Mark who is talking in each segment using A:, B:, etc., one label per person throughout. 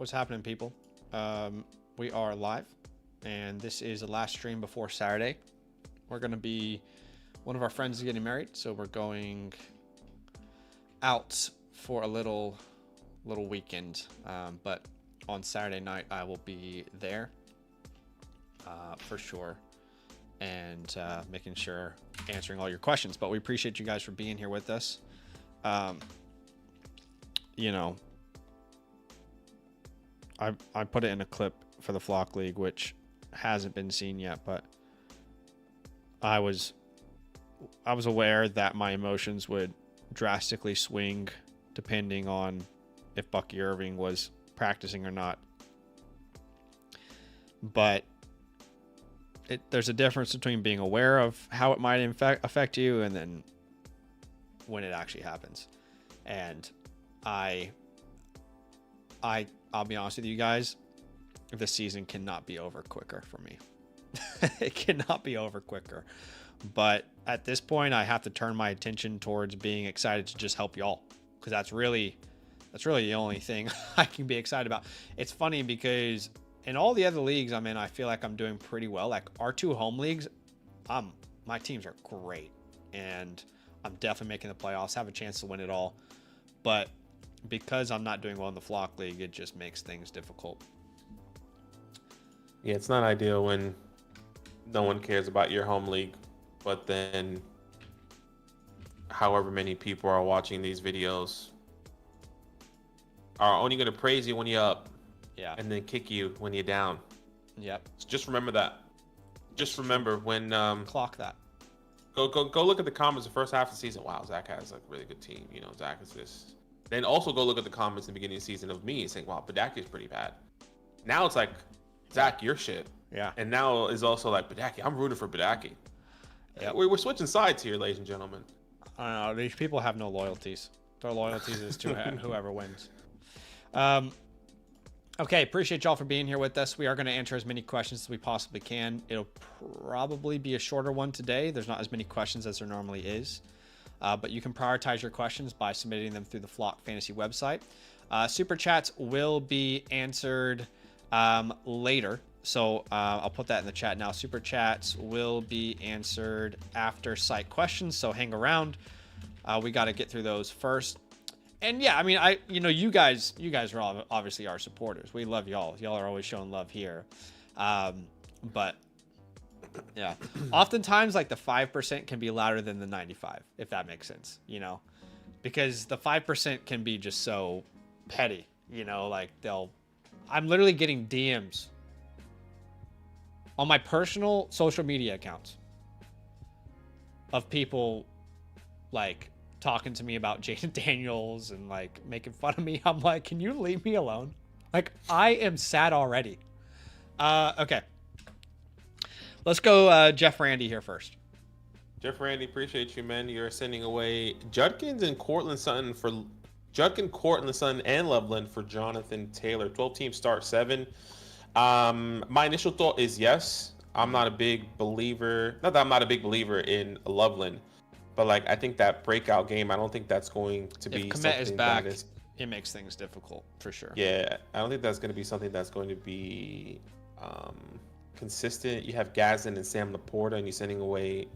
A: What's happening, people? We are live, and this is the last stream before Saturday. We're going to be... One of our friends is getting married, so we're going out for a little weekend. But on Saturday night, I will be there for sure, and making sure answering all your questions. But we appreciate you guys for being here with us. You know, I put it in a clip for the Flock League, which hasn't been seen yet, but I was aware that my emotions would drastically swing depending on if Bucky Irving was practicing or not. But there's a difference between being aware of how it might affect you and then when it actually happens. And I'll be honest with you guys, the season cannot be over quicker for me. It cannot be over quicker. But at this point, I have to turn my attention towards being excited to just help y'all, because that's really the only thing I can be excited about. It's funny because in all the other leagues I'm in, I feel like I'm doing pretty well. Like our two home leagues, my teams are great, and I'm definitely making the playoffs, have a chance to win it all. But because I'm not doing well in the Flock League, it just makes things difficult.
B: Yeah, it's not ideal when no one cares about your home league, but then however many people are watching these videos are only going to praise you when you're up,
A: yeah,
B: and then kick you when you're down.
A: Yep.
B: So just remember that. Just remember when
A: clock that.
B: Go look at the comments the first half of the season. Wow, Zach has like a really good team. You know, Zach is this. Then also go look at the comments in the beginning of the season of me saying, wow, Badaki is pretty bad. Now it's like, Zach, you're shit.
A: Yeah.
B: And now is also like, Badaki, I'm rooting for Badaki.
A: Yeah.
B: We're switching sides here, ladies and gentlemen.
A: I don't know. These people have no loyalties. Their loyalties is to whoever wins. Okay, appreciate y'all for being here with us. We are going to answer as many questions as we possibly can. It'll probably be a shorter one today. There's not as many questions as there normally is. But you can prioritize your questions by submitting them through the Flock Fantasy website. Super chats will be answered later. So I'll put that in the chat now. Super chats will be answered after site questions. So hang around. We got to get through those first. And yeah, I mean, you guys are obviously our supporters. We love y'all. Y'all are always showing love here. But yeah, oftentimes like the 5% can be louder than the 95, if that makes sense, you know, because the 5% can be just so petty, you know, like I'm literally getting DMs on my personal social media accounts of people like talking to me about Jaden Daniels and like making fun of me. I'm like, can you leave me alone? Like, I am sad already. Okay. Let's go Jeff Randy here first.
B: Jeff Randy, appreciate you, man. You're sending away Judkins and Cortland Sutton for Judkins, Cortland Sutton, and Loveland for Jonathan Taylor. 12-team start 7. My initial thought is yes. I'm not a big believer. Not that I'm not a big believer in Loveland, but like I think that breakout game, I don't think that's going to be
A: if
B: something
A: Komet is back,
B: that is.
A: It makes things difficult for sure.
B: Yeah, I don't think that's going to be something that's going to be consistent. You have Gazin and Sam Laporta, and you're sending away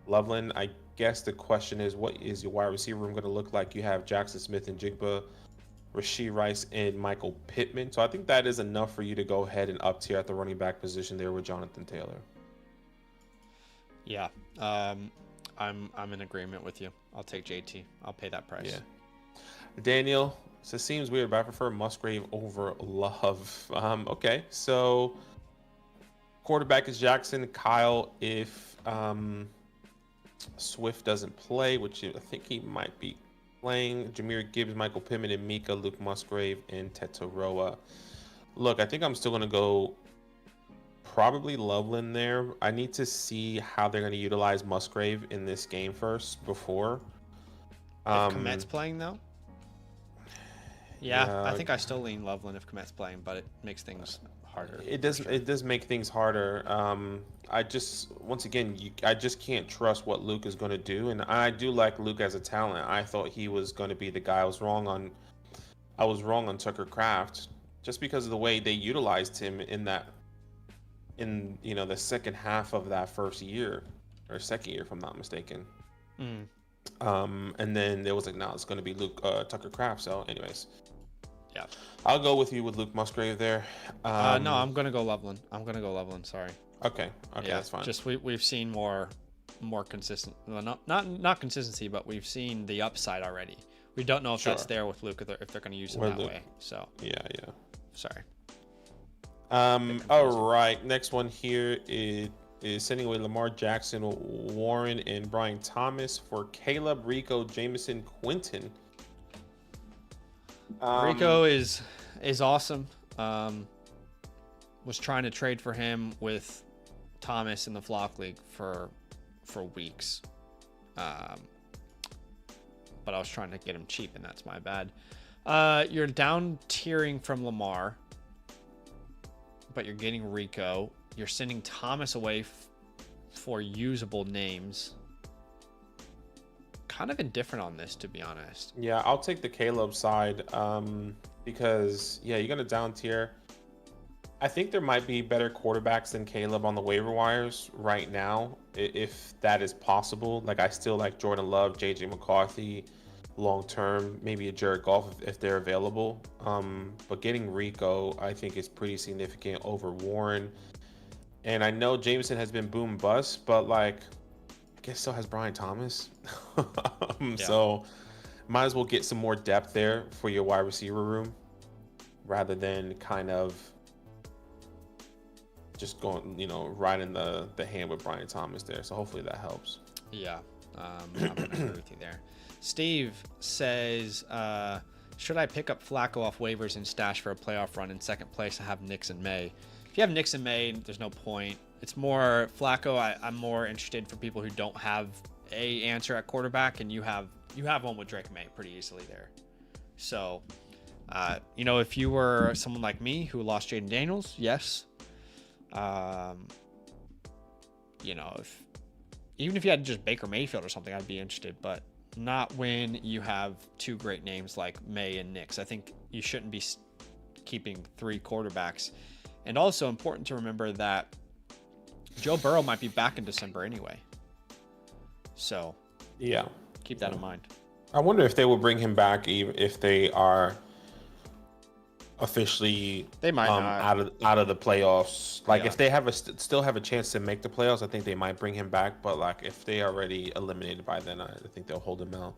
B: Loveland. I guess the question is, what is your wide receiver room going to look like? You have Jackson Smith and Jigba, Rashee Rice, and Michael Pittman. So I think that is enough for you to go ahead and up tier at the running back position there with Jonathan Taylor.
A: Yeah, I'm in agreement with you. I'll take JT. I'll pay that price.
B: Yeah. Daniel, so it seems weird, but I prefer Musgrave over Love. Okay, so quarterback is Jackson. Kyle, if Swift doesn't play, which I think he might be playing, Jahmyr Gibbs, Michael Pittman, and Mika, Luke Musgrave, and Tetaroa. Look, I think I'm still going to go probably Loveland there. I need to see how they're going to utilize Musgrave in this game first before.
A: If Komet's playing, though? Yeah, I think I still lean Loveland if Komet's playing, but it makes things harder.
B: It does. Sure. It does make things harder. I just I just can't trust what Luke is going to do, and I do like Luke as a talent. I thought he was going to be the guy. I was wrong on I was wrong on Tucker Kraft just because of the way they utilized him in the second half of that first year or second year, if I'm not mistaken.
A: Mm.
B: And then there was like, no, it's going to be Tucker Kraft. So, anyways,
A: Yeah.
B: I'll go with you with Luke Musgrave there.
A: No, I'm gonna go Loveland. Sorry.
B: Okay,
A: Yeah,
B: that's fine.
A: just we've seen more consistent. Well, not consistency, but we've seen the upside already. We don't know if that's there with Luke, if they're going to use him that way. So
B: yeah.
A: Sorry.
B: All right. Next one here is sending away Lamar Jackson, Warren, and Brian Thomas for Caleb, Rico, Jameson, Quinton.
A: Rico is awesome. Was trying to trade for him with Thomas in the Flock League for weeks. But I was trying to get him cheap, and that's my bad. You're down tiering from Lamar, but you're getting Rico. You're sending Thomas away for usable names. Kind of indifferent on this, to be honest.
B: Yeah, I'll take the Caleb side because, yeah, you're going to down tier. I think there might be better quarterbacks than Caleb on the waiver wires right now, if that is possible. Like, I still like Jordan Love, JJ McCarthy long term, maybe a Jared Goff if they're available. But getting Rico, I think, is pretty significant over Warren. And I know Jameson has been boom bust, but like, I guess still has Brian Thomas. So might as well get some more depth there for your wide receiver room rather than kind of just going, right in the hand with Brian Thomas there. So hopefully that helps.
A: Yeah, I'm gonna agree with you there. Steve says, should I pick up Flacco off waivers and stash for a playoff run in second place? I have Nix and May. If you have Nix and May, there's no point. It's more Flacco. I'm more interested for people who don't have a answer at quarterback, and you have one with Drake May pretty easily there. So, if you were someone like me who lost Jaden Daniels, yes. Even if you had just Baker Mayfield or something, I'd be interested, but not when you have two great names like May and Nix. I think you shouldn't be keeping three quarterbacks. And also important to remember that Joe Burrow might be back in December anyway. So,
B: yeah,
A: keep that in mind.
B: I wonder if they will bring him back even if they are officially
A: they might not.
B: out of the playoffs. Like if they still have a chance to make the playoffs, I think they might bring him back. But like if they already eliminated by then, I think they'll hold him out.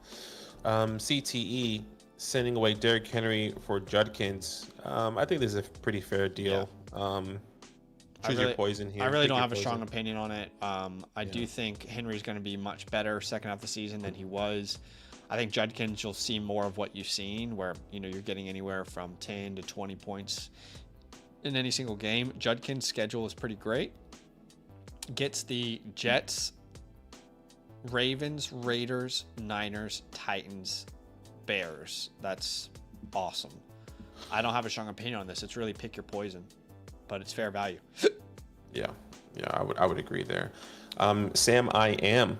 B: CTE sending away Derrick Henry for Judkins. I think this is a pretty fair deal. Choose your poison here.
A: I really don't have a strong opinion on it. I do think Henry's going to be much better second half of the season than he was. I think Judkins, you'll see more of what you've seen, where you're getting anywhere from 10 to 20 points in any single game. Judkins' schedule is pretty great. Gets the Jets, Ravens, Raiders, Niners, Titans, Bears. That's awesome. I don't have a strong opinion on this. It's really pick your poison, but it's fair value.
B: Yeah, I would agree there. Sam, I am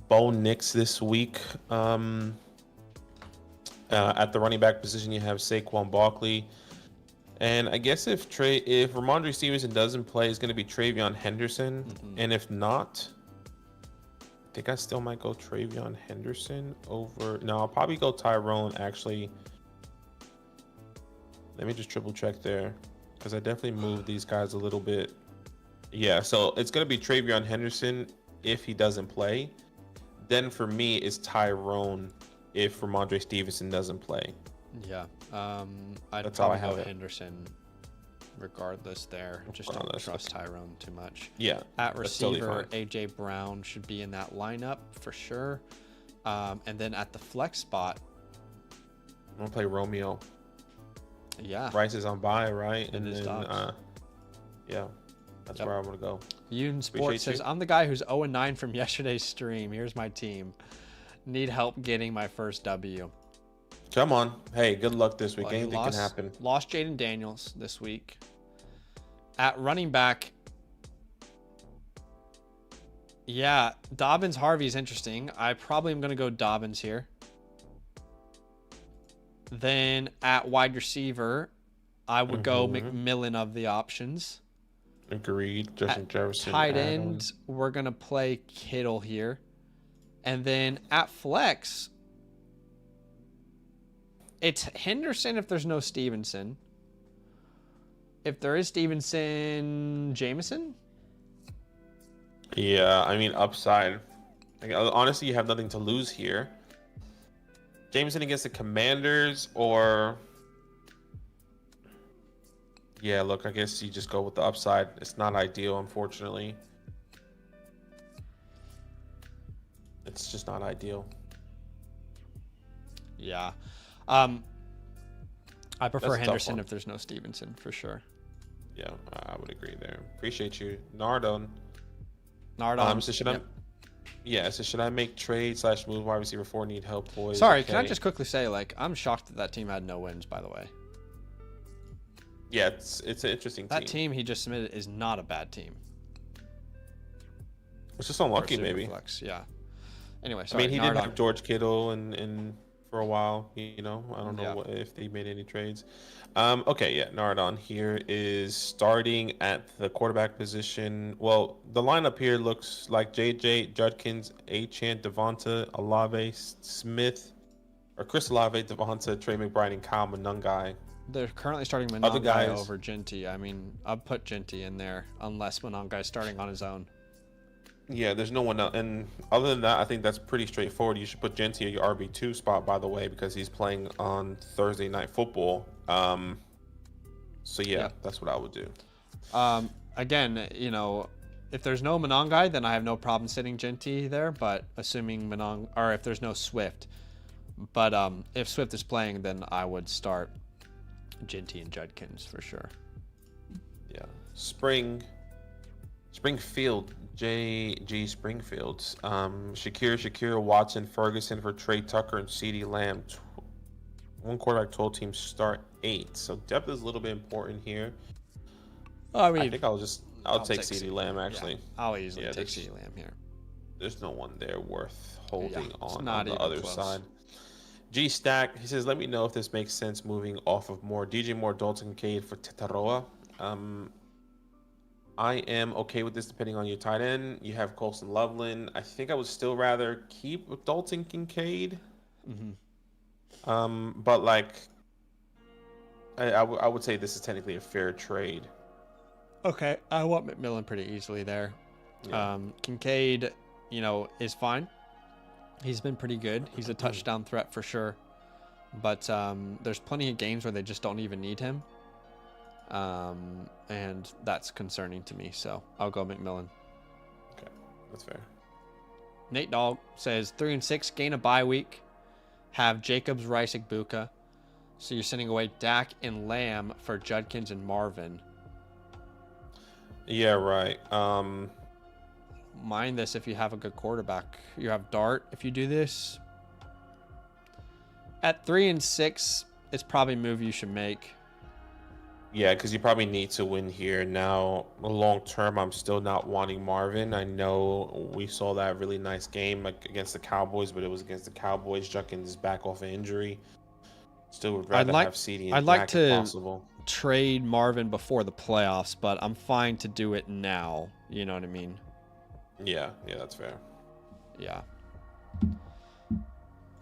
B: Bo Nix this week. At the running back position, you have Saquon Barkley, and I guess if Ramondre Stevenson doesn't play, it's going to be Travion Henderson, and if not, I think I still might go Travion Henderson over. No, I'll probably go Tyrone. Actually, let me just triple check there because I definitely moved these guys a little bit. Yeah, so it's going to be Travion Henderson if he doesn't play. Then for me, it's Tyrone if Ramondre Stevenson doesn't play.
A: Yeah, I'd probably go Henderson regardless there. Just don't trust Tyrone too much.
B: Yeah.
A: At receiver, totally AJ Brown should be in that lineup for sure. And then at the flex spot,
B: I'm going to play Romeo.
A: Yeah.
B: Bryce is on bye, right?
A: And then,
B: yeah. That's where I'm going to go.
A: Yoon Sports says, I'm the guy who's 0-9 from yesterday's stream. Here's my team. Need help getting my first W.
B: Come on. Hey, good luck this week. Anything can happen.
A: Lost Jaden Daniels this week. At running back, yeah, Dobbins Harvey is interesting. I probably am going to go Dobbins here. Then at wide receiver, I would go
B: Mhm.
A: McMillan of the options.
B: Agreed. Justin
A: At
B: Jefferson
A: tight
B: add-on.
A: end, we're going to play Kittle here. And then at flex, it's Henderson if there's no Stevenson. If there is Stevenson, Jameson?
B: Yeah, I mean upside. Like, honestly, you have nothing to lose here. Jameson against the Commanders, or yeah, look, I guess you just go with the upside. It's not ideal, unfortunately. It's just not ideal.
A: Yeah. I prefer
B: That's a tough
A: Henderson
B: one.
A: if there's no Stevenson, for sure.
B: Yeah, I would agree there. Appreciate you, Nardon.
A: Nardon.
B: So should
A: Yep.
B: so should I make trade / move wide receiver 4? Need help, boys.
A: Sorry, can I
B: Okay.
A: just quickly say, like, I'm shocked that team had no wins, by the way.
B: Yeah, it's an interesting
A: That
B: team.
A: team he just submitted is not a bad team.
B: It's just
A: For
B: unlucky, maybe.
A: Superflex, yeah. Anyway,
B: I
A: sorry,
B: mean, he did
A: Nardon.
B: have George Kittle and for a while, you know. I don't know
A: Yeah.
B: if they made any trades. Okay, yeah, Nardon here is starting at the quarterback position. Well, the lineup here looks like JJ, Judkins, Achane, Devonta, Olave, Smith, or Chris Olave, Devonta, Trey McBride, and Kyle Monangai.
A: They're currently starting
B: Other
A: Monangai
B: guys,
A: over Ginty. I mean, I'll put Ginty in there unless Monangai's starting on his own.
B: yeah, there's no one else. And other than that, I think that's pretty straightforward. You should put Genti at your RB2 spot, by the way, because he's playing on Thursday Night Football. So yeah,
A: Yep.
B: that's what I would do.
A: Again, if there's no Monangai, then I have no problem sitting Ginty there. But assuming or if there's no Swift, but if Swift is playing, then I would start Ginty and Judkins for sure.
B: Yeah, Springfield, J.G. Springfield, Shakira, Watson, Ferguson for Trey Tucker and CeeDee Lamb. One quarterback, 12 teams start 8. So depth is a little bit important here.
A: I mean,
B: I think I'll take CeeDee Lamb, actually.
A: Yeah, I'll easily take
B: there's-
A: CeeDee Lamb here.
B: There's no one there worth holding
A: it's
B: on
A: not
B: the
A: even
B: other
A: close.
B: side. G Stack, he says, let me know if this makes sense moving off of Moore. DJ Moore, Dalton Kincaid for Tetaroa. I am okay with this depending on your tight end. You have Colson Loveland. I think I would still rather keep Dalton Kincaid. But like, I would say this is technically a fair trade.
A: Okay, I want McMillan pretty easily there.
B: Yeah.
A: Kincaid, is fine. He's been pretty good. He's a touchdown threat for sure. But there's plenty of games where they just don't even need him. And that's concerning to me. So I'll go McMillan.
B: Okay, that's fair.
A: Nate Dogg says 3-6, gain a bye week. Have Jacobs, Rice, Igbuka. So you're sending away Dak and Lamb for Judkins and Marvin.
B: Yeah, right.
A: Mind this if you have a good quarterback. You have Dart if you do this. At 3-6, it's probably a move you should make.
B: Yeah, because you probably need to win here. Now, long term, I'm still not wanting Marvin. I know we saw that really nice game against the Cowboys, but it was against the Cowboys. Judkins is back off of injury. Still would rather have CeeDee and
A: I'd like
B: Dak
A: to
B: if possible.
A: trade Marvin before the playoffs, but I'm fine to do it now. You know what I mean?
B: Yeah, that's fair.
A: Yeah.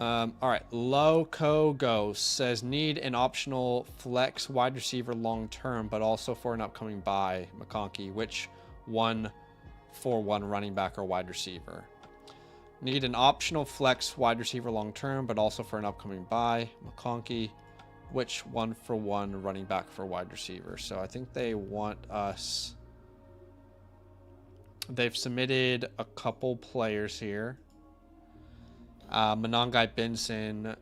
A: All right. Loco Ghost says need an optional flex wide receiver long term, but also for an upcoming bye. McConkey, which one for one running back or wide receiver? Need an optional flex wide receiver long term, but also for an upcoming bye. McConkey, which one for one running back for wide receiver? So I think they want us. They've submitted a couple players here. Monangai, Benson,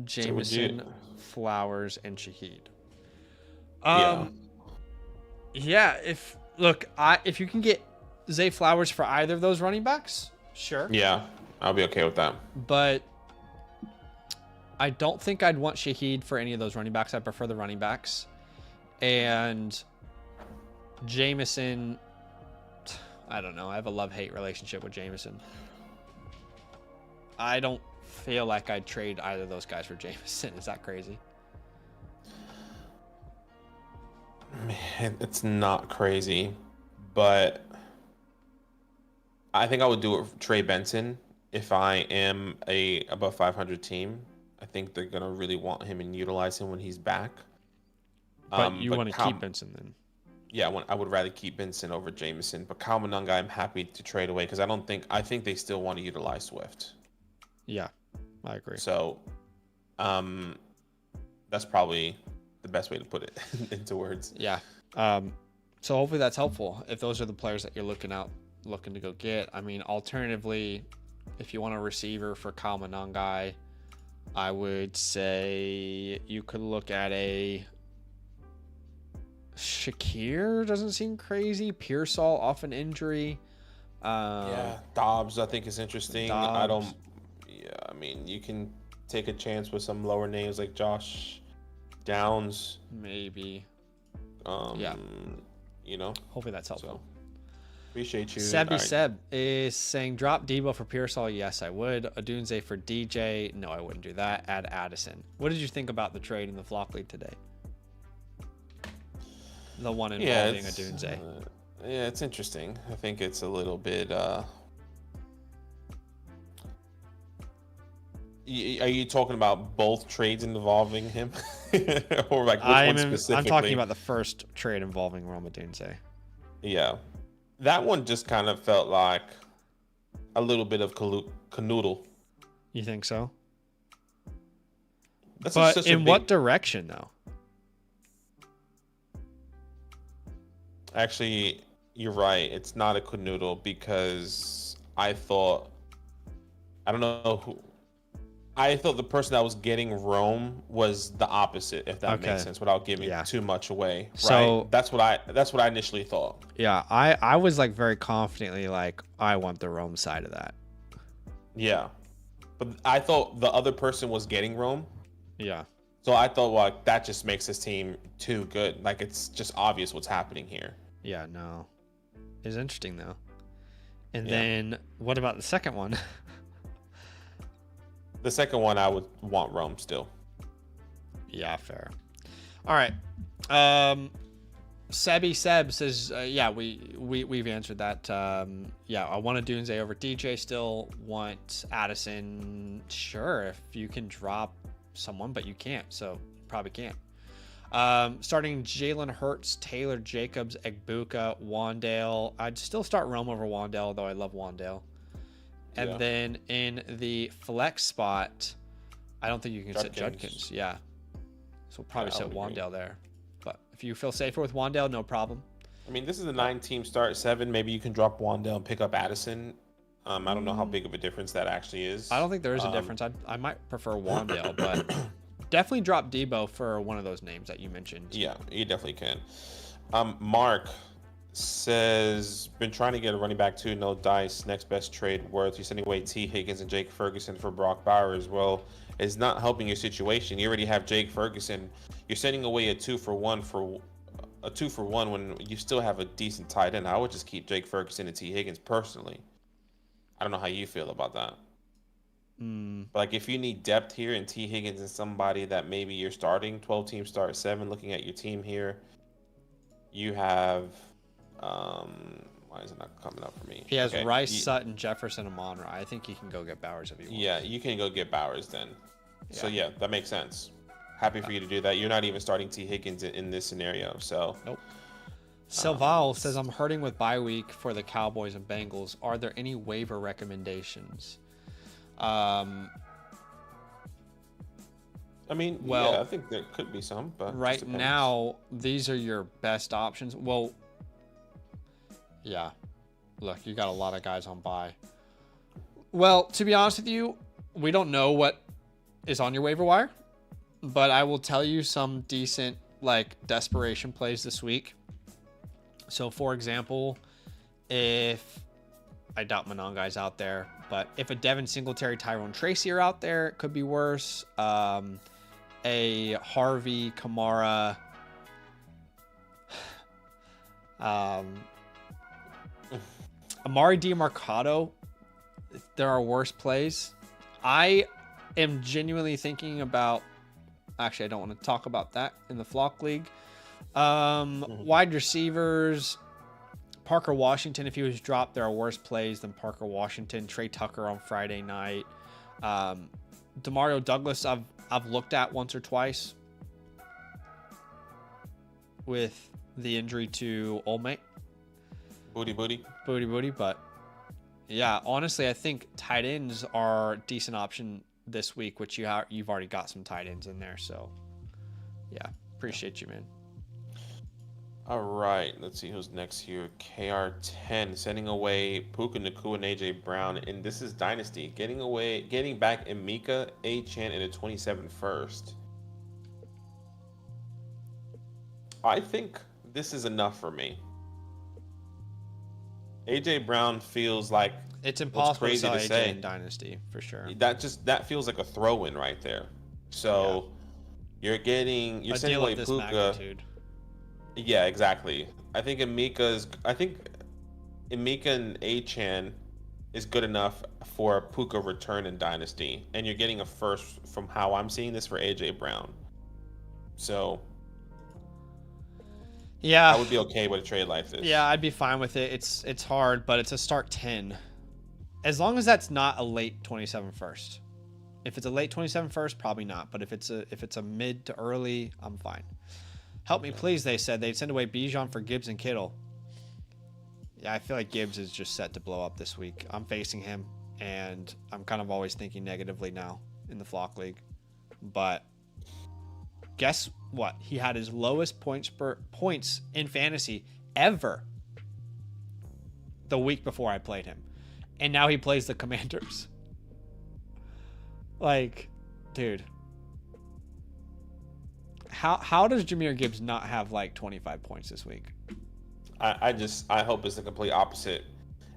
A: Jameson, Flowers, and Shaheed. Yeah. If you can get Zay Flowers for either of those running backs, sure.
B: Yeah, I'll be okay with that.
A: But I don't think I'd want Shaheed for any of those running backs. I prefer the running backs. And Jameson, I don't know. I have a love-hate relationship with Jameson. I don't feel like I'd trade either of those guys for Jameson. Is that crazy?
B: Man, it's not crazy, but I think I would do it for Trey Benson if I am a above 500 team. I think they're gonna really want him and utilize him when he's back.
A: But you want to keep Benson then?
B: Yeah, I would rather keep Benson over Jameson, but Kyle Monanga, I'm happy to trade away because I think they still want to utilize Swift.
A: Yeah, I agree.
B: So, that's probably the best way to put it into words.
A: Yeah. So hopefully that's helpful. If those are the players that you're looking to go get. I mean, alternatively, if you want a receiver for Kyle Monangai, I would say you could look at a Shakir. Doesn't seem crazy. Pearsall off an injury.
B: Yeah, Dobbs I think is interesting.
A: Dobbs.
B: I mean, you can take a chance with some lower names like Josh Downs.
A: Maybe.
B: Yeah.
A: Hopefully that's helpful.
B: So, appreciate you.
A: Seb is saying drop Debo for Pearsall. Yes, I would. Odunze for DJ. No, I wouldn't do that. Add Addison. What did you think about the trade in the Flock League today? The one involving Odunze.
B: Yeah, it's interesting. I think it's a little bit. Are you talking about both trades involving him, or like which one specifically?
A: I'm talking about the first trade involving Rome Odunze.
B: Yeah, that one just kind of felt like a little bit of canoodle.
A: You think so?
B: But in
A: what direction though?
B: Actually, you're right. It's not a canoodle because I thought the person that was getting Rome was the opposite, if that makes sense, without giving too much away.
A: So
B: right? That's what I initially thought.
A: Yeah, I was like very confidently like I want the Rome side of that.
B: Yeah, but I thought the other person was getting Rome.
A: Yeah.
B: So I thought, well, that just makes this team too good. Like it's just obvious what's happening here.
A: Yeah, no, it's interesting though. And then what about the second one?
B: The second one, I would want Rome still.
A: Yeah, fair. All right. Seb says, we've answered that. I want a Dunze over DJ still. Want Addison. Sure, if you can drop someone, but you can't, so you probably can't. Starting Jalen Hurts, Taylor Jacobs, Egbuka, Wandale. I'd still start Rome over Wandale, though I love Wandale. And then in the flex spot, I don't think you can sit Judkins. Yeah. So we'll probably sit Wandale there. But if you feel safer with Wandale, no problem.
B: I mean, this is a 9-team start 7. Maybe you can drop Wandale and pick up Addison. I don't know how big of a difference that actually is.
A: I don't think there is a difference. I might prefer Wandale, but definitely drop Debo for one of those names that you mentioned.
B: Yeah, you definitely can. Mark says, been trying to get a running back too, no dice, next best trade worth. You're sending away T. Higgins and Jake Ferguson for Brock Bowers. Well, it's not helping your situation. You already have Jake Ferguson. You're sending away a 2-for-1 when you still have a decent tight end. I would just keep Jake Ferguson and T. Higgins personally. I don't know how you feel about that. But like if you need depth here and T. Higgins is somebody that maybe you're starting 12-team start 7, looking at your team here, you have why is it not coming up for me?
A: He has Rice, Sutton, Jefferson, and Monroe. I think he can go get Bowers if he wants.
B: Yeah, you can go get Bowers then.
A: Yeah.
B: So yeah, that makes sense. Happy for you to do that. You're not even starting T. Higgins in this scenario, so.
A: Nope. Silval says, I'm hurting with bye week for the Cowboys and Bengals. Are there any waiver recommendations?
B: I mean, I think there could be some, but
A: right now, these are your best options. Well, yeah. Look, you got a lot of guys on bye. Well, to be honest with you, we don't know what is on your waiver wire, but I will tell you some decent, like, desperation plays this week. So, for example, if I doubt Monongai's out there, but if a Devin Singletary, Tyrone Tracy are out there, it could be worse. A Harvey, Kamara, Amari DiMarcado, there are worse plays. I am genuinely thinking about. Actually, I don't want to talk about that in the Flock League. Wide receivers. Parker Washington, if he was dropped, there are worse plays than Parker Washington. Trey Tucker on Friday night. Demario Douglas, I've looked at once or twice with the injury to Old Mate. Booty. But yeah, honestly, I think tight ends are a decent option this week, which you've already got some tight ends in there. So yeah, appreciate you, man.
B: All right, let's see who's next here. KR10 sending away Puka Nacua and AJ Brown, and this is Dynasty getting back Emeka Achane in a 27 first. I think this is enough for me. AJ Brown feels like
A: it's impossible to sell AJ in Dynasty for sure.
B: That feels like a throw-in right there. So you're sending away Puka. Magnitude. Yeah, exactly. I think Emeka and Achane is good enough for a Puka return in Dynasty, and you're getting a first from how I'm seeing this for AJ Brown. So yeah, I would be okay with a trade like this.
A: Yeah, I'd be fine with it. It's hard, but it's a start 10. As long as that's not a late 27 first. If it's a late 27 first, probably not. But if it's a mid to early, I'm fine. Help me, please, they said. They'd send away Bijan for Gibbs and Kittle. Yeah, I feel like Gibbs is just set to blow up this week. I'm facing him, and I'm kind of always thinking negatively now in the Flock League. But guess what? He had his lowest points in fantasy ever the week before I played him. And now he plays the Commanders. Like, dude. How does Jahmyr Gibbs not have like 25 points this week?
B: I hope it's the complete opposite,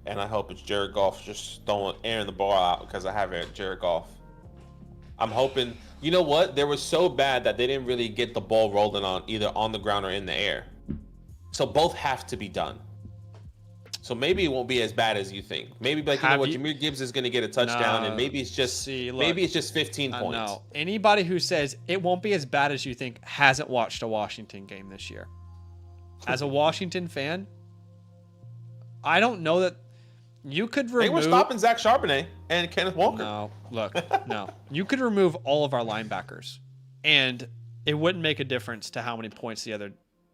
B: and I hope it's Jared Goff just airing the ball out because I have Jared Goff. I'm hoping. You know what? They were so bad that they didn't really get the ball rolling on either on the ground or in the air. So both have to be done. So maybe it won't be as bad as you think. Maybe Jahmyr Gibbs is going to get a touchdown, and maybe it's just 15 points.
A: No, anybody who says it won't be as bad as you think hasn't watched a Washington game this year. As a Washington fan, I don't know that you could remove.
B: They were stopping Zach Charbonnet and Kenneth Walker.
A: No, look, no. You could remove all of our linebackers, and it wouldn't make a difference to how many points the other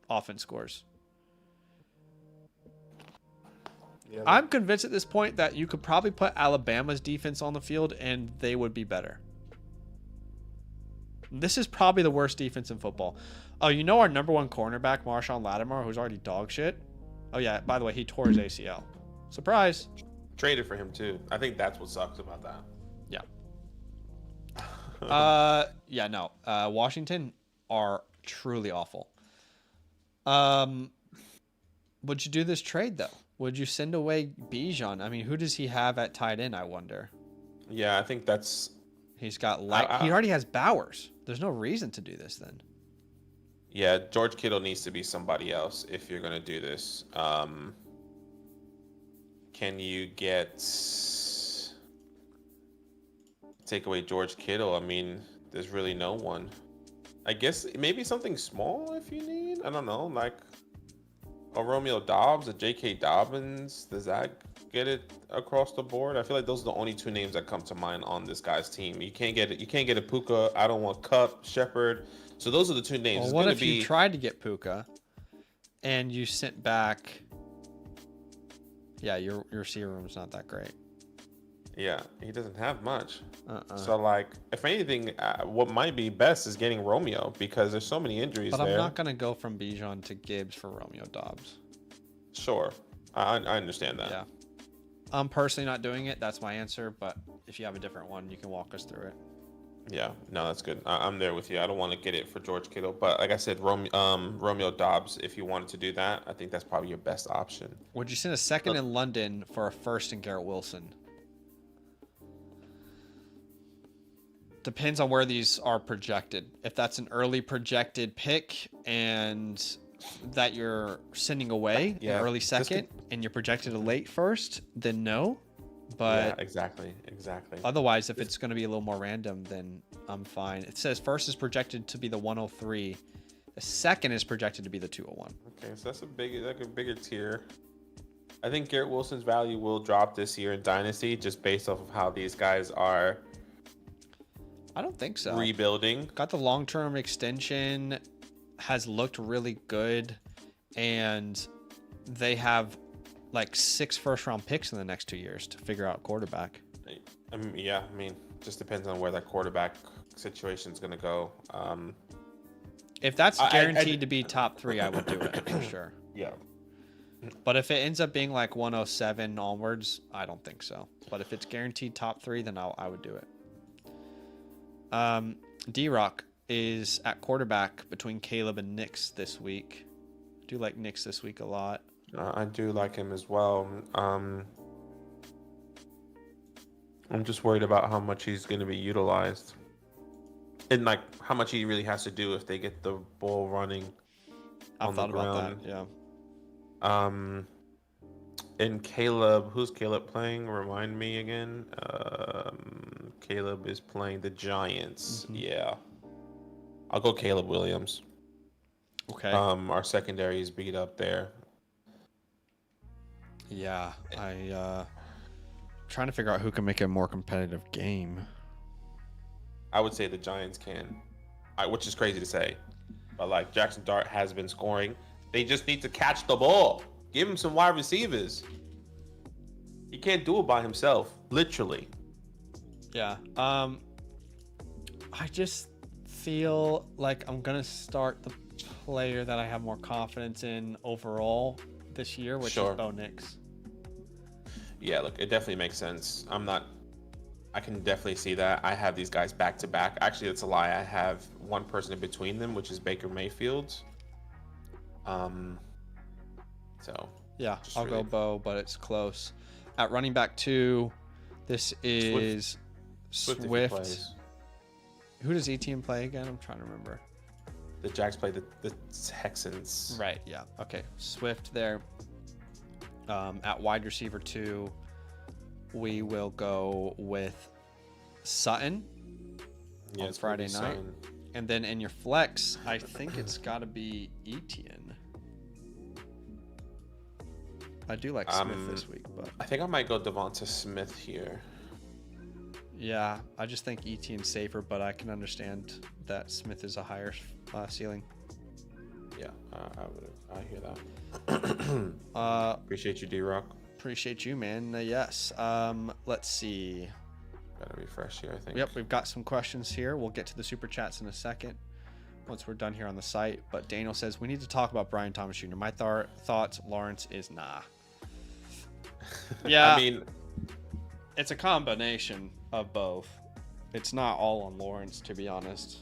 A: offense scores. Yeah. I'm convinced at this point that you could probably put Alabama's defense on the field and they would be better. This is probably the worst defense in football. Oh, you know our number one cornerback, Marshawn Lattimore, who's already dog shit? Oh, yeah. By the way, he tore his ACL. Surprise.
B: Traded for him, too. I think that's what sucks about that.
A: Yeah. Washington are truly awful. Would you do this trade, though? Would you send away Bijan? I mean, who does he have at tight end, I wonder?
B: Yeah, I think that's...
A: He's got... he already has Bowers. There's no reason to do this, then.
B: Yeah, George Kittle needs to be somebody else if you're going to do this. Can you take away George Kittle? I mean, there's really no one. I guess maybe something small if you need. I don't know, like a Romeo Dobbs, a J.K. Dobbins. Does that get it across the board? I feel like those are the only two names that come to mind on this guy's team. You can't get it. You can't get a Puka. I don't want Cup, Shepard. So those are the two names.
A: Well, what if you tried to get Puka and you sent back? Yeah, your receiver room's not that great.
B: Yeah, he doesn't have much. So, like, if anything, what might be best is getting Romeo because there's so many injuries there.
A: But I'm not going to go from Bijan to Gibbs for Romeo Dobbs.
B: Sure. I understand that.
A: Yeah. I'm personally not doing it. That's my answer. But if you have a different one, you can walk us through it.
B: Yeah. No, that's good. I'm there with you. I don't want to get it for George Kittle. But like I said, Romeo Dobbs, if you wanted to do that, I think that's probably your best option.
A: Would you send a second in London for a first in Garrett Wilson? Depends on where these are projected. If that's an early projected pick and that you're sending away an early second and you're projected a late first, then no. But
B: exactly.
A: otherwise, if it's going to be a little more random, then I'm fine. It says first is projected to be the 103. The second is projected to be the 201.
B: Okay, so that's a bigger tier. I think Garrett Wilson's value will drop this year in Dynasty just based off of how these guys are
A: I don't think so.
B: rebuilding.
A: Got the long-term extension, has looked really good, and they have like 6 first-round picks in the next 2 years to figure out quarterback.
B: I mean, just depends on where that quarterback situation is going to go.
A: If that's guaranteed to be top 3, I would do it for sure.
B: Yeah.
A: But if it ends up being like 107 onwards, I don't think so. But if it's guaranteed top 3, then I would do it. D-Rock is at quarterback between Caleb and Nix this week. I do like Nix this week a lot.
B: I do like him as well. I'm just worried about how much he's going to be utilized. And like how much he really has to do if they get the ball running on the ground.
A: About that, yeah.
B: And Caleb, who's Caleb playing? Remind me again. Caleb is playing the Giants. Mm-hmm. Yeah. I'll go Caleb Williams.
A: Okay.
B: Our secondary is beat up there.
A: Yeah, trying to figure out who can make a more competitive game.
B: I would say the Giants can, which is crazy to say, but like Jackson Dart has been scoring. They just need to catch the ball. Give him some wide receivers. He can't do it by himself, literally.
A: Yeah. I just feel like I'm gonna start the player that I have more confidence in overall this year, which is Bo Nix.
B: Yeah, look, it definitely makes sense. I can definitely see that. I have these guys back to back. Actually, that's a lie. I have one person in between them, which is Baker Mayfield. So
A: yeah, I'll go Bo, but it's close. At running back 2, this is Swift. Who does ETN play again? I'm trying to remember.
B: The Jags play the Texans.
A: Right, yeah. Okay, Swift there. At wide receiver 2, we will go with Sutton on Friday night. Sutton. And then in your flex, I think it's got to be Etienne. I do like Smith this week, but
B: I think I might go Devonta Smith here.
A: Yeah, I just think Etienne's safer, but I can understand that Smith is a higher ceiling.
B: Yeah, I hear that. Appreciate you, D-Rock.
A: Appreciate you, man. Yes. Let's see.
B: Gotta refresh here, I think.
A: Yep, we've got some questions here. We'll get to the super chats in a second once we're done here on the site. But Daniel says, we need to talk about Brian Thomas Jr. My thoughts, Lawrence is nah. Yeah. I mean, it's a combination of both. It's not all on Lawrence, to be honest.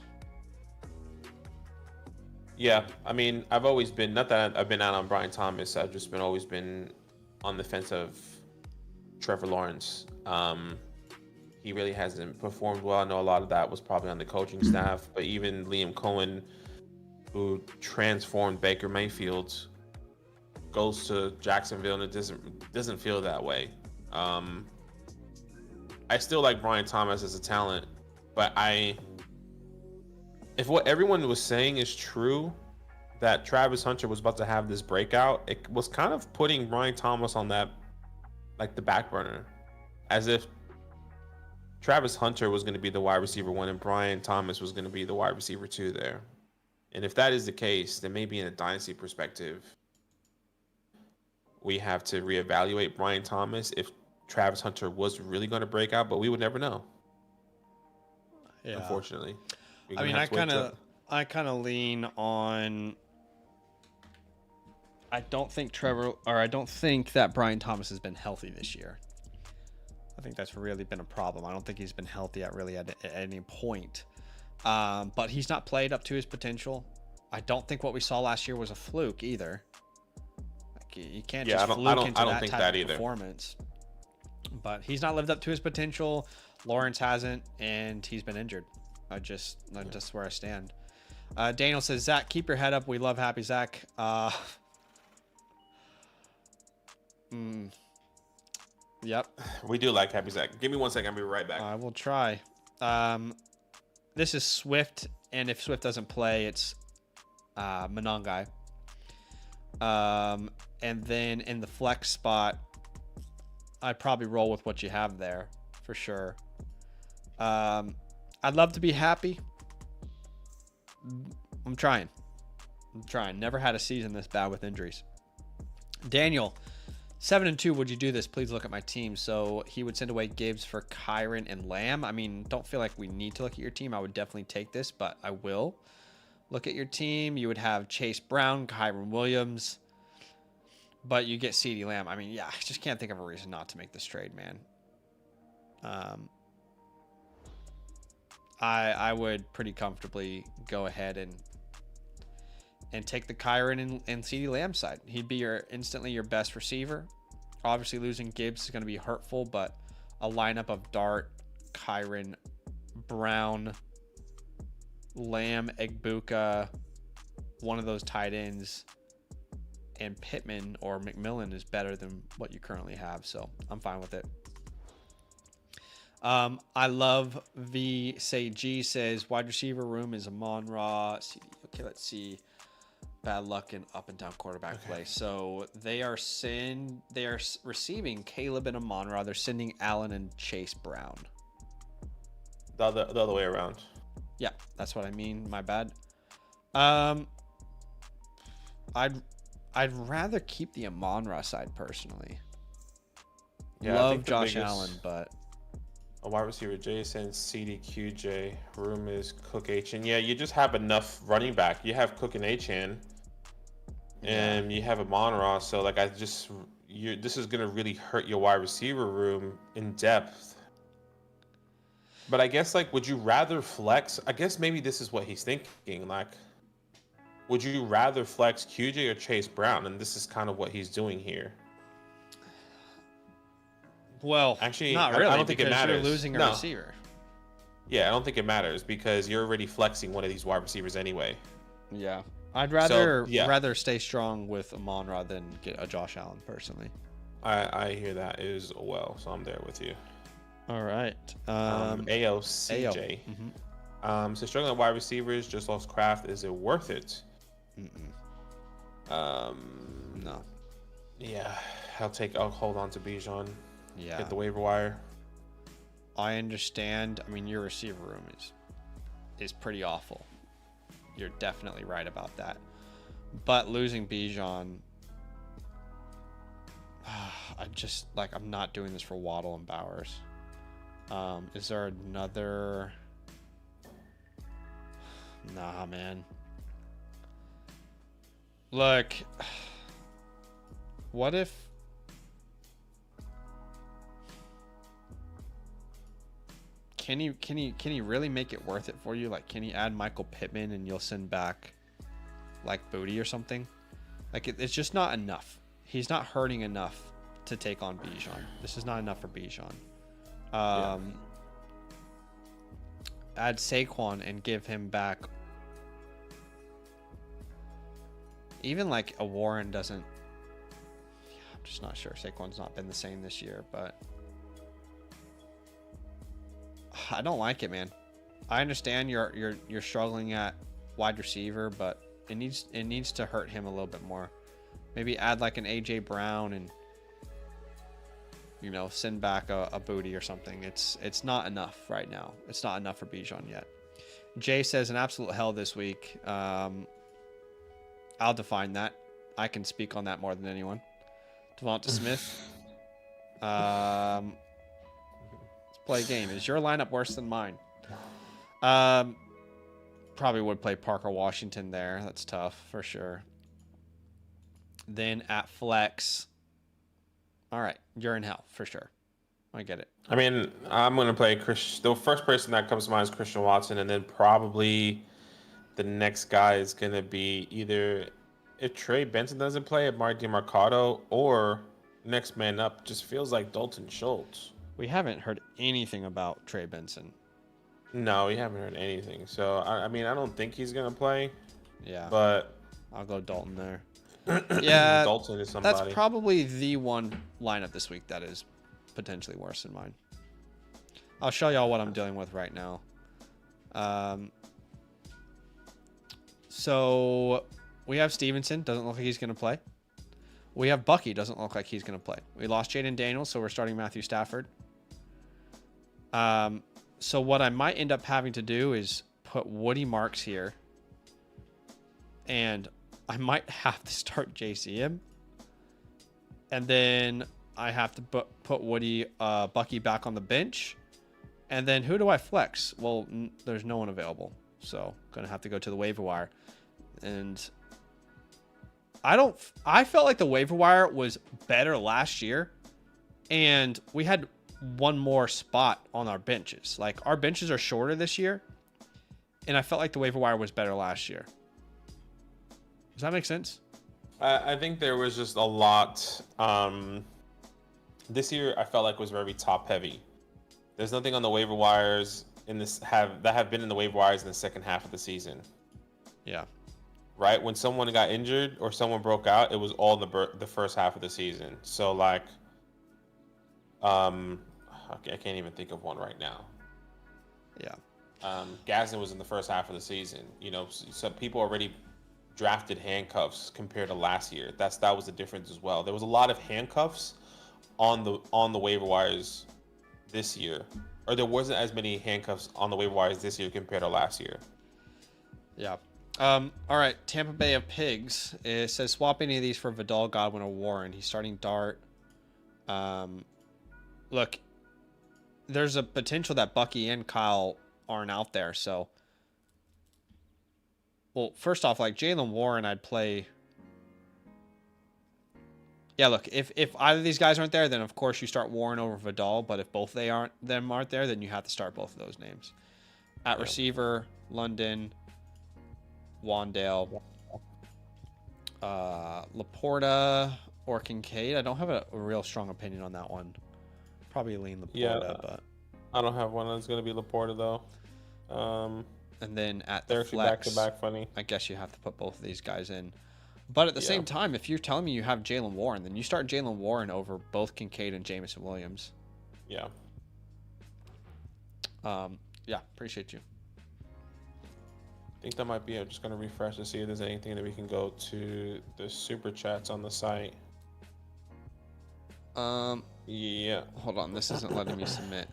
B: Yeah, I mean, I've always been, not that I've been out on Brian Thomas, I've just always been on the fence of Trevor Lawrence. He really hasn't performed well. I know a lot of that was probably on the coaching staff, but even Liam Cohen, who transformed Baker Mayfield, goes to Jacksonville and it doesn't feel that way. I still like Brian Thomas as a talent, but if what everyone was saying is true, that Travis Hunter was about to have this breakout, it was kind of putting Brian Thomas on that, like the back burner, as if Travis Hunter was going to be the wide receiver 1 and Brian Thomas was going to be the wide receiver 2 there. And if that is the case, then maybe in a dynasty perspective, we have to reevaluate Brian Thomas if Travis Hunter was really going to break out, but we would never know. Yeah. Unfortunately.
A: I mean, I kind of lean on. I don't think that Brian Thomas has been healthy this year. I think that's really been a problem. I don't think he's been healthy at any point. But he's not played up to his potential. I don't think what we saw last year was a fluke either. Like, you can't just fluke into that type of performance. But he's not lived up to his potential. Lawrence hasn't, and he's been injured. That's where I stand. Daniel says, Zach, keep your head up. We love Happy Zach. Yep.
B: We do like Happy Zach. Give me 1 second. I'll be right back.
A: I will try. This is Swift, and if Swift doesn't play, it's Monangai. And then in the flex spot, I'd probably roll with what you have there for sure. I'd love to be happy. I'm trying. Never had a season this bad with injuries. Daniel, 7-2. Would you do this? Please look at my team. So he would send away Gibbs for Kyron and Lamb. I mean, don't feel like we need to look at your team. I would definitely take this, but I will look at your team. You would have Chase Brown, Kyron Williams, but you get CeeDee Lamb. I mean, yeah, I just can't think of a reason not to make this trade, man. I would pretty comfortably go ahead and take the Kyron and CeeDee Lamb side. He'd be instantly your best receiver. Obviously, losing Gibbs is going to be hurtful, but a lineup of Dart, Kyron, Brown, Lamb, Egbuka, one of those tight ends, and Pittman or McMillan is better than what you currently have, so I'm fine with it. I love G says wide receiver room is Amon-Ra. Okay, let's see. Bad luck in up and down quarterback play. So they are receiving Caleb and Amon-Ra. They're sending Allen and Chase Brown.
B: The other way around.
A: Yeah, that's what I mean. My bad. I'd rather keep the Amon-Ra side personally.
B: Yeah,
A: love Josh Allen, but
B: a wide receiver Jason, CDQJ, room is Cook Achan. Yeah, you just have enough running back. You have Cook and Achan, and you have Amon-Ra. So like this is gonna really hurt your wide receiver room in depth. But I guess like, would you rather flex? I guess maybe this is what he's thinking. Like, would you rather flex QJ or Chase Brown? And this is kind of what he's doing here.
A: Well,
B: actually,
A: not really.
B: I don't think it matters.
A: You're losing a receiver.
B: Yeah, I don't think it matters because you're already flexing one of these wide receivers anyway.
A: Yeah, I'd rather stay strong with Amon-Ra than get a Josh Allen personally.
B: I hear that as well, so I'm there with you.
A: All right.
B: AOCJ. So struggling at wide receivers, just lost Kraft. Is it worth it?
A: No.
B: Yeah, I'll hold on to Bijan.
A: Yeah.
B: Get the waiver wire.
A: I understand. I mean, your receiver room is pretty awful. You're definitely right about that. But losing Bijan, I'm not doing this for Waddle and Bowers. Is there another? Nah, man. Look, what if can he really make it worth it for you? Like, can he add Michael Pittman and you'll send back like Booty or something? Like, it's just not enough. He's not hurting enough to take on Bijan. This is not enough for Bijan. Add Saquon and give him back. Even like a Warren doesn't. Yeah, I'm just not sure. Saquon's not been the same this year, but I don't like it, man. I understand you're struggling at wide receiver, but it needs to hurt him a little bit more. Maybe add like an AJ Brown and send back a Booty or something. It's not enough right now. It's not enough for Bijan yet. Jay says an absolute hell this week. I'll define that. I can speak on that more than anyone. Devonta Smith. Let's play a game. Is your lineup worse than mine? Probably would play Parker Washington there. That's tough for sure. Then at flex. All right, you're in hell for sure. I get it.
B: I mean, I'm going to play the first person that comes to mind is Christian Watson, and then probably the next guy is going to be either if Trey Benson doesn't play, Mark DeMarcado, or next man up just feels like Dalton Schultz.
A: We haven't heard anything about Trey Benson.
B: No, we haven't heard anything. So, I mean, I don't think he's going to play.
A: Yeah.
B: But
A: I'll go Dalton there. Yeah.
B: Dalton is somebody.
A: That's probably the one lineup this week that is potentially worse than mine. I'll show y'all what I'm dealing with right now. So we have Stevenson. Doesn't look like he's going to play. We have Bucky. Doesn't look like he's going to play. We lost Jaden Daniels, so we're starting Matthew Stafford. So what I might end up having to do is put Woody Marks here. And I might have to start JCM. And then I have to put Bucky back on the bench. And then who do I flex? Well, there's no one available. So going to have to go to the waiver wire. And I felt like the waiver wire was better last year. And we had one more spot on our benches. Like, our benches are shorter this year. And I felt like the waiver wire was better last year. Does that make sense?
B: I think there was just a lot. This year, I felt like was very top heavy. There's nothing on the waiver wires that have been in the waiver wires in the second half of the season.
A: Yeah.
B: Right? When someone got injured or someone broke out, it was all in the first half of the season. So, like, I can't even think of one right now.
A: Yeah.
B: Gazin was in the first half of the season. You know, so people already drafted handcuffs compared to last year. That was the difference as well. There was a lot of handcuffs on the waiver wires this year, or there wasn't as many handcuffs on the waiver wires this year compared to last year.
A: Yeah. All right. Tampa Bay of Pigs. It says swap any of these for Vidal, Godwin, or Warren. He's starting Dart. Look, there's a potential that Bucky and Kyle aren't out there. So, well, first off, like Jalen Warren, I'd play. Yeah, look, if either of these guys aren't there, then of course you start Warren over Vidal. But if both aren't there, then you have to start both of those names. At receiver, London, Wandale, Laporta, or Kincaid. I don't have a real strong opinion on that one. Probably lean Laporta, but
B: I don't have one that's going to be Laporta though.
A: And then at
B: they're
A: the flex,
B: back to back funny.
A: I guess you have to put both of these guys in. But at the same time, if you're telling me you have Jalen Warren, then you start Jalen Warren over both Kincaid and Jameson Williams.
B: Yeah.
A: Yeah, appreciate you.
B: I think that might be it. I'm just going to refresh to see if there's anything that we can go to the super chats on the site. Yeah.
A: Hold on, this isn't letting me submit.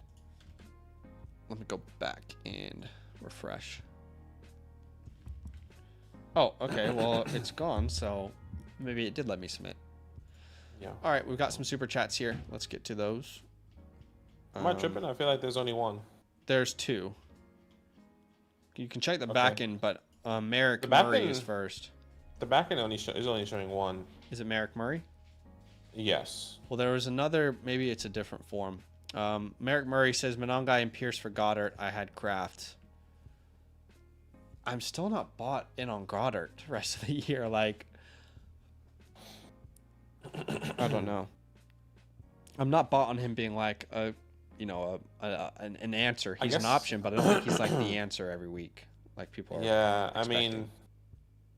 A: Let me go back and refresh. Oh, okay. Well, it's gone, so maybe it did let me submit.
B: Yeah.
A: All right, we've got some super chats here. Let's get to those.
B: Am I tripping? I feel like there's only one.
A: There's two. You can check the back end, but Merrick Murray is first.
B: The back end is only showing one.
A: Is it Merrick Murray?
B: Yes.
A: Well, there was another. Maybe it's a different form. Merrick Murray says Monongai and Pierce for Goddard. I had Kraft. I'm still not bought in on Goddard the rest of the year. Like, I don't know. I'm not bought on him being like an answer. He's an option, but I don't think he's like the answer every week. Like people are.
B: Yeah, expecting. I mean,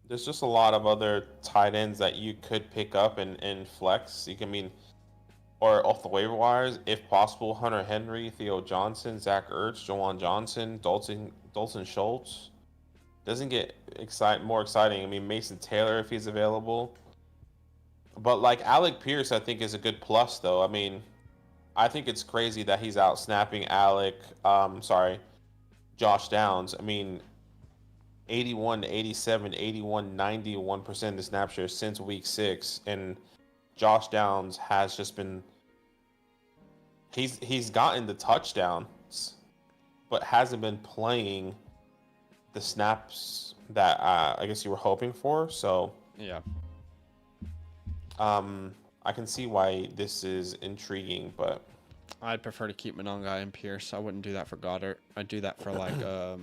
B: there's just a lot of other tight ends that you could pick up and flex. Or off the waiver wires, if possible. Hunter Henry, Theo Johnson, Zach Ertz, Jawan Johnson, Dalton Schultz. Doesn't get more exciting. I mean, Mason Taylor if he's available. But like Alec Pierce, I think is a good plus though. I mean, I think it's crazy that he's out snapping Josh Downs. I mean, 81 to 87, 81, 91% of the snap share since week 6, and Josh Downs has just been. He's gotten the touchdowns, but hasn't been playing the snaps that I guess you were hoping for. So
A: yeah,
B: I can see why this is intriguing, but
A: I'd prefer to keep Monongai and Pierce. I wouldn't do that for Goddard. I'd do that for like a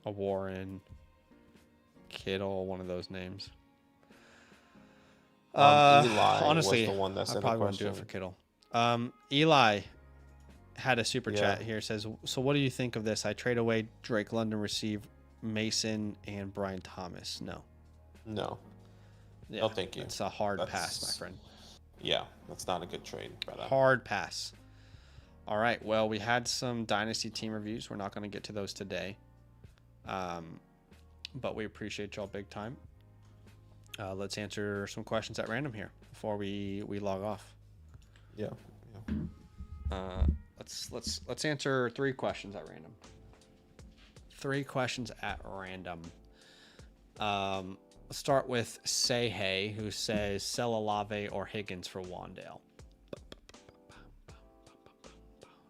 A: Warren, Kittle, one of those names.
B: Eli
A: honestly,
B: was the one that's
A: I probably wouldn't do it for Kittle. Eli had a super chat here. Says, so what do you think of this? I trade away Drake London, receive Mason and Brian Thomas. No.
B: Yeah, no, thank you.
A: It's a hard pass, my friend.
B: Yeah, that's not a good trade, brother.
A: Hard pass. All right. Well, we had some dynasty team reviews. We're not going to get to those today. But we appreciate y'all big time. Let's answer some questions at random here before we log off.
B: Yeah.
A: Let's answer 3 questions at random. 3 questions at random. Let's start with Say Hey, who says sell Olave or Higgins for Wandale.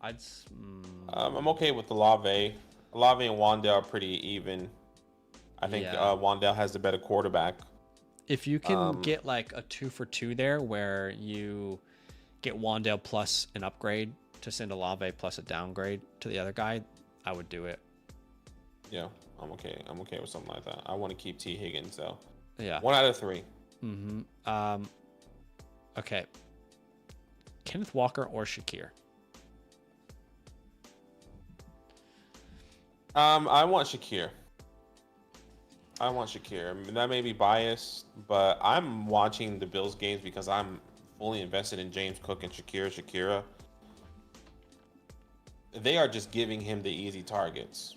B: I'm okay with Olave. Olave and Wandale are pretty even. I think Wandale has the better quarterback.
A: If you can get like a 2 for 2 there, where you get Wandale plus an upgrade to send Olave plus a downgrade to the other guy, I would do it.
B: Yeah, I'm okay. I'm okay with something like that. I want to keep T. Higgins though.
A: Yeah.
B: 1 out of 3.
A: Okay. Kenneth Walker or Shakir?
B: I want Shakir. I mean, that may be biased, but I'm watching the Bills games because I'm fully invested in James Cook and Shakira. They are just giving him the easy targets.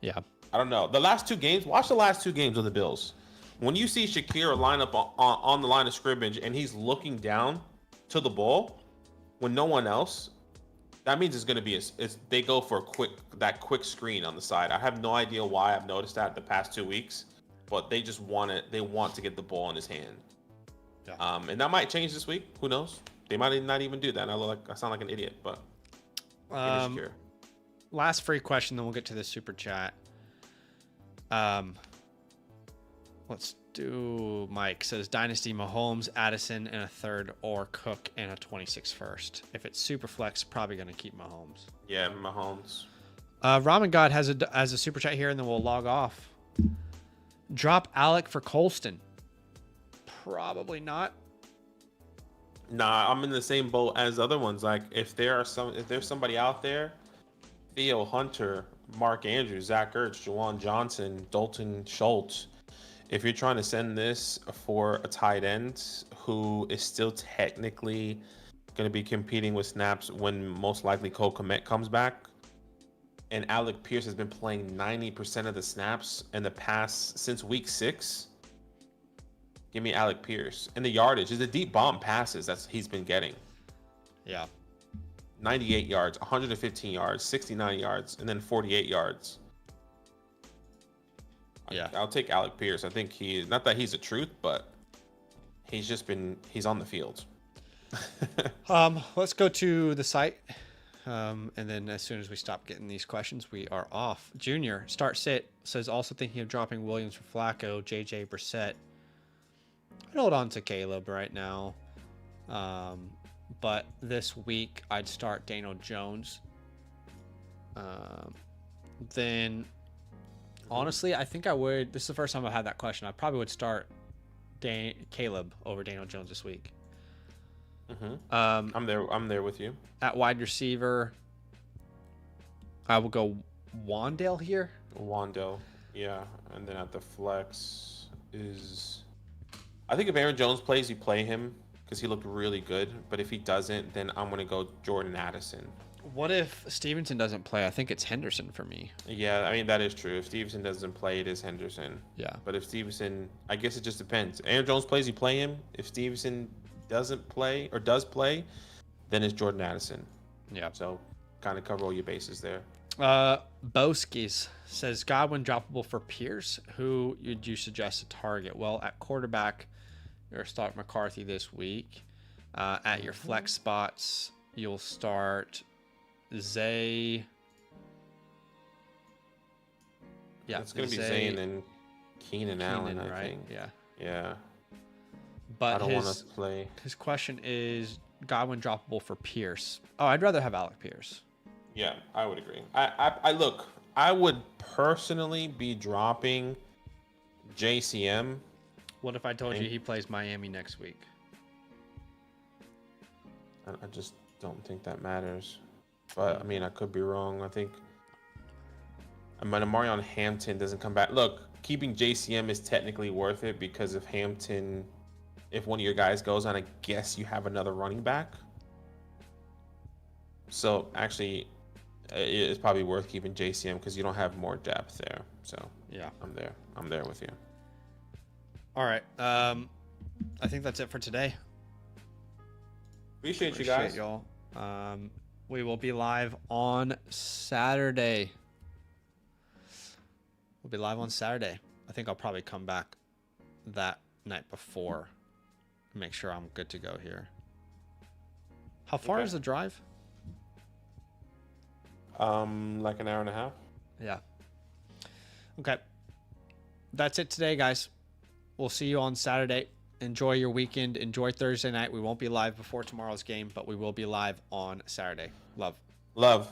A: Yeah.
B: I don't know. The last 2 games, watch the last 2 games of the Bills. When you see Shakira line up on the line of scrimmage and he's looking down to the ball when no one else, that means it's going to be they go for that quick screen on the side. I have no idea why I've noticed that the past 2 weeks, but they just want it. They want to get the ball in his hand. Yeah. And that might change this week. Who knows? They might not even do that. I sound like an idiot, but
A: last free question, then we'll get to the super chat. Let's do Mike says Dynasty Mahomes, Addison, and a 3rd, or Cook and a 26 first. If it's super flex, probably going to keep Mahomes.
B: Yeah, Mahomes.
A: Ramen God has a super chat here, and then we'll log off. Drop Alec for Colston. Probably not.
B: Nah, I'm in the same boat as other ones. Like if there's somebody out there, Theo Hunter, Mark Andrews, Zach Ertz, Juwan Johnson, Dalton Schultz. If you're trying to send this for a tight end who is still technically going to be competing with snaps when most likely Cole Kmet comes back, and Alec Pierce has been playing 90% of the snaps in the past since week 6, give me Alec Pierce. And the yardage is the deep bomb passes that he's been getting.
A: Yeah.
B: 98 yards, 115 yards, 69 yards, and then 48 yards.
A: Yeah.
B: I'll take Alec Pierce. I think not that he's the truth, but he's on the field.
A: Let's go to the site. And then as soon as we stop getting these questions, we are off. Junior, start sit, says also thinking of dropping Williams for Flacco, JJ Brissett. I'd hold on to Caleb right now. But this week I'd start Daniel Jones. Then honestly, I think I would. This is the first time I've had that question. I probably would start Caleb over Daniel Jones this week.
B: I'm there with you.
A: At wide receiver, I will go Wandale here.
B: Wandale, yeah. And then at the flex is, I think if Aaron Jones plays, you play him because he looked really good. But if he doesn't, then I'm gonna go Jordan Addison.
A: What if Stevenson doesn't play? I think it's Henderson for me.
B: Yeah, I mean, that is true. If Stevenson doesn't play, it is Henderson.
A: Yeah.
B: But if Stevenson, I guess it just depends. Aaron Jones plays, you play him. If Stevenson doesn't play or does play, then it's Jordan Addison.
A: Yeah.
B: So kind of cover all your bases there.
A: Boskis says Godwin droppable for Pierce. Who would you suggest to target? Well, at quarterback, you'll start McCarthy this week. At your flex spots, you'll start Zay. Yeah,
B: it's gonna be Zay and then Keenan Allen, I think.
A: Yeah.
B: Yeah.
A: But
B: I don't want to play.
A: His question is Godwin droppable for Pierce. Oh, I'd rather have Alec Pierce.
B: Yeah, I would agree. I look, I would personally be dropping JCM.
A: What if I told you he plays Miami next week?
B: I just don't think that matters. But I mean, I could be wrong. I think Marion Hampton doesn't come back. Look, keeping JCM is technically worth it because if Hampton if one of your guys goes on, I guess you have another running back. So actually, it's probably worth keeping JCM because you don't have more depth there. So
A: Yeah.
B: I'm there. I'm there with you.
A: All right. I think that's it for today.
B: Appreciate you guys.
A: Y'all. We will be live on Saturday. We'll be live on Saturday. I think I'll probably come back that night before. Make sure I'm good to go here. How far is the drive?
B: Like an hour and a half.
A: Yeah. Okay. That's it today, guys. We'll see you on Saturday. Enjoy your weekend. Enjoy Thursday night. We won't be live before tomorrow's game, but we will be live on Saturday. Love.
B: Love.